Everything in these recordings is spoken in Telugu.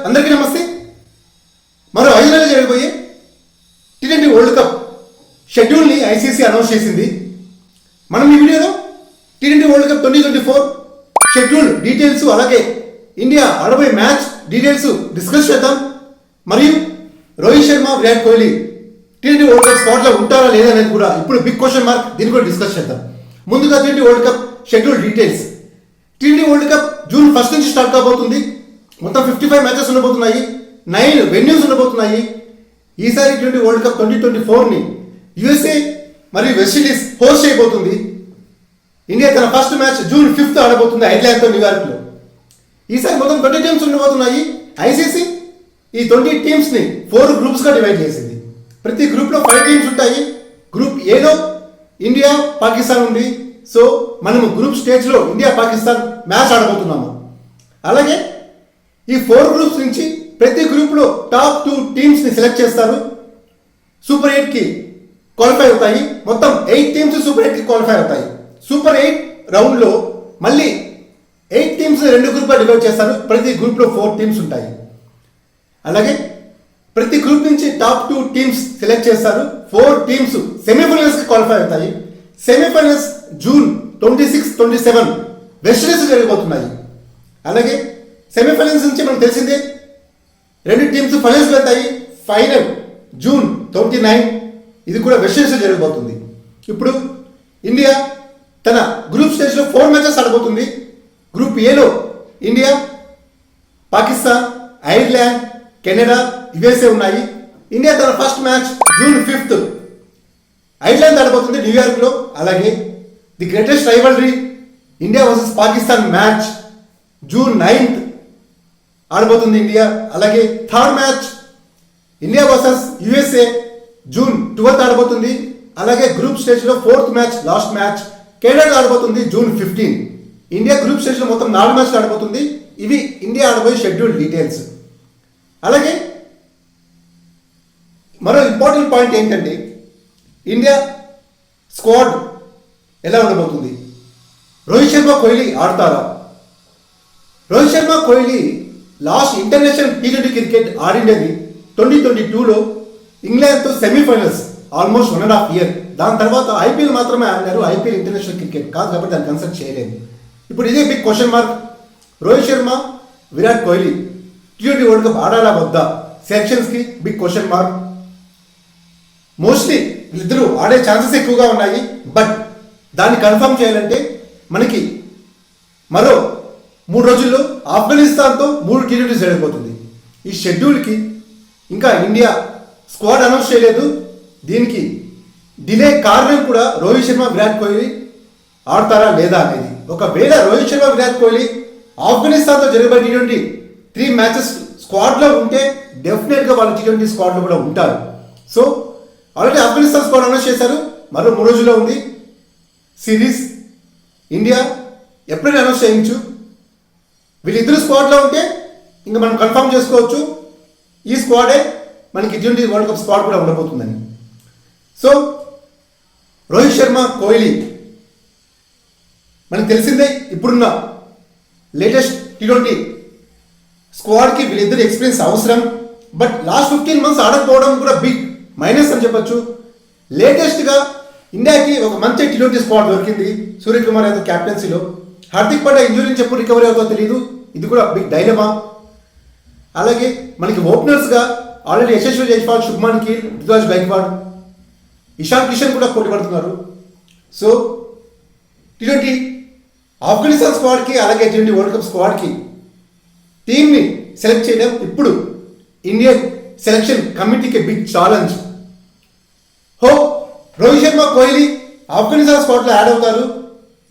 అందరికీ నమస్తే. మరో 5 నెలలు జరిగిపోయి T20 వరల్డ్ కప్ షెడ్యూల్ని ఐసీసీ అనౌన్స్ చేసింది. మనం ఈ వీడియోలో T20 world cup 2024 schedule details, అలాగే ఇండియా ఆడబోయే మ్యాచ్ డీటెయిల్స్ డిస్కస్ చేద్దాం. మరియు Rohit Sharma, Virat Kohli T20 world cup స్పాట్లో ఉంటారా లేదా అనేది కూడా ఇప్పుడు బిగ్ క్వశ్చన్ మార్క్. దీన్ని కూడా డిస్కస్ చేద్దాం. ముందుగా T20 world cup schedule details. T20 world cup June 1 నుంచి స్టార్ట్ కాబోతుంది. మొత్తం 55 మ్యాచెస్ ఉండబోతున్నాయి. 9 వెన్యూస్ ఉండబోతున్నాయి. ఈసారి T20 వరల్డ్ కప్ 2024ని USA మరియు వెస్టిండీస్ హోస్ట్ చేయబోతుంది. ఇండియా తన ఫస్ట్ మ్యాచ్ జూన్ 5 ఆడబోతుంది ఐర్లాండ్తో న్యూయార్క్లో. ఈసారి మొత్తం 20 టీమ్స్ ఉండబోతున్నాయి. ఐసీసీ ఈ 20 టీమ్స్ని 4 గ్రూప్స్గా డివైడ్ చేసింది. ప్రతి గ్రూప్లో 5 టీమ్స్ ఉంటాయి. గ్రూప్ ఏలో ఇండియా, పాకిస్తాన్ ఉంది. సో మనము గ్రూప్ స్టేజ్లో ఇండియా, పాకిస్తాన్ మ్యాచ్ ఆడబోతున్నాము. అలాగే ఈ 4 గ్రూప్స్ నుంచి ప్రతి గ్రూప్లో టాప్ 2 టీమ్స్ని సెలెక్ట్ చేస్తారు. సూపర్ 8కి క్వాలిఫై అవుతాయి. మొత్తం 8 టీమ్స్ సూపర్ 8కి క్వాలిఫై అవుతాయి. సూపర్ 8 రౌండ్లో మళ్ళీ 8 టీమ్స్ 2 గ్రూప్గా డివైడ్ చేస్తారు. ప్రతి గ్రూప్లో 4 టీమ్స్ ఉంటాయి. అలాగే ప్రతి గ్రూప్ నుంచి టాప్ 2 టీమ్స్ సెలెక్ట్ చేస్తారు. 4 టీమ్స్ సెమీఫైనల్స్కి క్వాలిఫై అవుతాయి. సెమీఫైనల్స్ జూన్ 26, 27 వెస్టిండీస్ జరగబోతున్నాయి. అలాగే సెమీఫైనల్స్ నుంచి మనకు తెలిసిందే 2 టీమ్స్ ఫైనల్స్ వెళ్తాయి. ఫైనల్ జూన్ 29, ఇది కూడా వెస్టిండీస్ జరగబోతుంది. ఇప్పుడు ఇండియా తన గ్రూప్ స్టేజ్లో 4 మ్యాచెస్ ఆడబోతుంది. గ్రూప్ ఏలో India, Pakistan, Ireland, Canada, USA ఉన్నాయి. ఇండియా తన ఫస్ట్ మ్యాచ్ జూన్ 5 ఐర్లాండ్ ఆడబోతుంది న్యూయార్క్లో. అలాగే the greatest rivalry India versus Pakistan match June 9 ఆడబోతుంది ఇండియా. అలాగే third match India versus USA June 12 ఆడబోతుంది. అలాగే గ్రూప్ స్టేజ్లో 4th match, last match Canada ఆడబోతుంది జూన్ 15. ఇండియా గ్రూప్ స్టేజ్లో మొత్తం 4 మ్యాచ్లు ఆడబోతుంది. ఇవి ఇండియా ఆడబోయే షెడ్యూల్ డీటెయిల్స్. అలాగే మరో ఇంపార్టెంట్ పాయింట్ ఏంటంటే ఇండియా స్క్వాడ్ ఎలా ఉండబోతుంది. రోహిత్ శర్మ, కోహ్లీ ఆడతారా? Rohit Sharma, Kohli last international T20 cricket ఆడిండేది 2022లో ఇంగ్లాండ్తో సెమీఫైనల్స్, ఆల్మోస్ట్ 1.5 year. దాని తర్వాత ఐపీఎల్ మాత్రమే ఆడినారు. ఐపీఎల్ ఇంటర్నేషనల్ క్రికెట్ కాదు కాబట్టి దాన్ని కన్సిడర్ చేయలేదు. ఇప్పుడు ఇదే big question mark. Rohit Sharma, Virat Kohli T20 world cup ఆడాలా వద్దా? సెలక్షన్స్కి బిగ్ క్వశ్చన్ మార్క్. మోస్ట్లీ వీళ్ళిద్దరూ ఆడే ఛాన్సెస్ ఎక్కువగా ఉన్నాయి. బట్ దాన్ని కన్ఫర్మ్ చేయాలంటే మనకి మరో 3 రోజుల్లో ఆఫ్ఘనిస్తాన్తో 3 T20 జరిగిపోతుంది. ఈ షెడ్యూల్కి ఇంకా ఇండియా స్క్వాడ్ అనౌన్స్ చేయలేదు. దీనికి డిలే కారణం కూడా రోహిత్ శర్మ, విరాట్ కోహ్లీ ఆడతారా లేదా అనేది. ఒకవేళ రోహిత్ శర్మ, విరాట్ కోహ్లీ ఆఫ్ఘనిస్తాన్తో జరిగే T20 3 మ్యాచెస్ స్క్వాడ్లో ఉంటే డెఫినెట్గా వాళ్ళు T20 స్క్వాడ్లో కూడా ఉంటారు. So already Afghanistan squad announce చేశారు. మరో 3 రోజుల్లో ఉంది సిరీస్. ఇండియా ఎప్పుడైనా అనౌన్స్ చేయించు. వీళ్ళిద్దరు స్క్వాడ్లో ఉంటే ఇంకా మనం కన్ఫర్మ్ చేసుకోవచ్చు ఈ స్క్వాడే మనకి T20 వరల్డ్ కప్ స్క్వాడ్ కూడా ఉండబోతుందని. సో రోహిత్ శర్మ, కోహ్లీ మనకు తెలిసిందే ఇప్పుడున్న లేటెస్ట్ T20 స్క్వాడ్కి వీళ్ళిద్దరు ఎక్స్పీరియన్స్ అవసరం. బట్ లాస్ట్ 15 months ఆడకపోవడం కూడా బిగ్ మైనస్ అని చెప్పొచ్చు. లేటెస్ట్గా ఇండియాకి ఒక మంచి T20 స్క్వాడ్ దొరికింది సూర్యకుమార్ యాదవ్ క్యాప్టెన్సీలో. హార్దిక్ పాండ్యా ఇంజురీ నుంచి ఎప్పుడు రికవరీ అవుతుందో తెలియదు. ఇది కూడా బిగ్ డైలమా. అలాగే మనకి ఓపెనర్స్గా ఆల్రెడీ యశస్వి జైస్వాల్, శుభ్మన్ గిల్, రుతురాజ్ గైక్వాడ్, ఇషాన్ కిషన్ కూడా పోటీ పడుతున్నారు. సో T20 ఆఫ్ఘనిస్తాన్ స్క్వాడ్కి అలాగే T20 వరల్డ్ కప్ స్క్వాడ్కి టీమ్ని సెలెక్ట్ చేయడం ఇప్పుడు ఇండియన్ సెలక్షన్ కమిటీకి బిగ్ ఛాలెంజ్. రోహిత్ శర్మ, కోహ్లీ ఆఫ్ఘనిస్తాన్ స్క్వాడ్లో యాడ్ అవుతారు.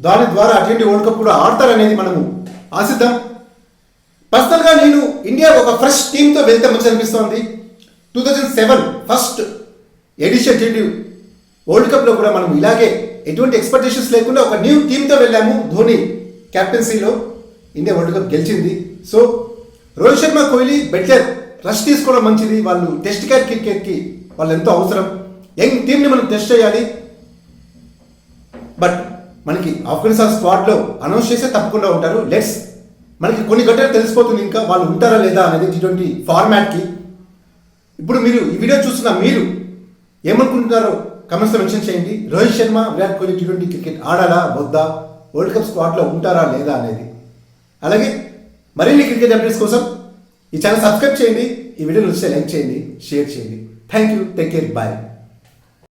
దాని ద్వారా T20 వరల్డ్ కప్ కూడా ఆడతారనేది మనము ఆశిద్దాం. పర్సనల్గా నేను ఇండియా ఒక ఫ్రెష్ టీంతో వెళ్తే మంచి అనిపిస్తోంది. 2007 ఫస్ట్ ఎడిషన్ T20 వరల్డ్ కప్లో కూడా మనం ఇలాగే ఎటువంటి ఎక్స్పెక్టేషన్స్ లేకుండా ఒక న్యూ టీంతో వెళ్ళాము. ధోని క్యాప్టెన్సీలో ఇండియా వరల్డ్ కప్ గెలిచింది. So Rohit Sharma, Kohli better rush తీసుకోవడం మంచిది. వాళ్ళు టెస్ట్ క్రికెట్కి వాళ్ళు ఎంతో అవసరం. యంగ్ టీంని మనం టెస్ట్ చేయాలి. బట్ మనకి ఆఫ్ఘనిస్తాన్ స్క్వాడ్లో అనౌన్స్ చేస్తే తప్పకుండా ఉంటారు. లెట్స్ మనకి కొన్ని గంటలు తెలిసిపోతుంది ఇంకా వాళ్ళు ఉంటారా లేదా అనేది T20 ఫార్మాట్కి. ఇప్పుడు మీరు ఈ వీడియో చూస్తున్న మీరు ఏమనుకుంటున్నారో కమెంట్స్లో మెన్షన్ చేయండి. రోహిత్ శర్మ, విరాట్ కోహ్లీ T20 క్రికెట్ ఆడాలా వద్దా, వరల్డ్ కప్ స్క్వాడ్లో ఉంటారా లేదా అనేది. అలాగే మరిన్ని క్రికెట్ అప్డేట్స్ కోసం ఈ ఛానల్ సబ్స్క్రైబ్ చేయండి. ఈ వీడియో నచ్చితే లైక్ చేయండి, షేర్ చేయండి. Thank you, take care, bye.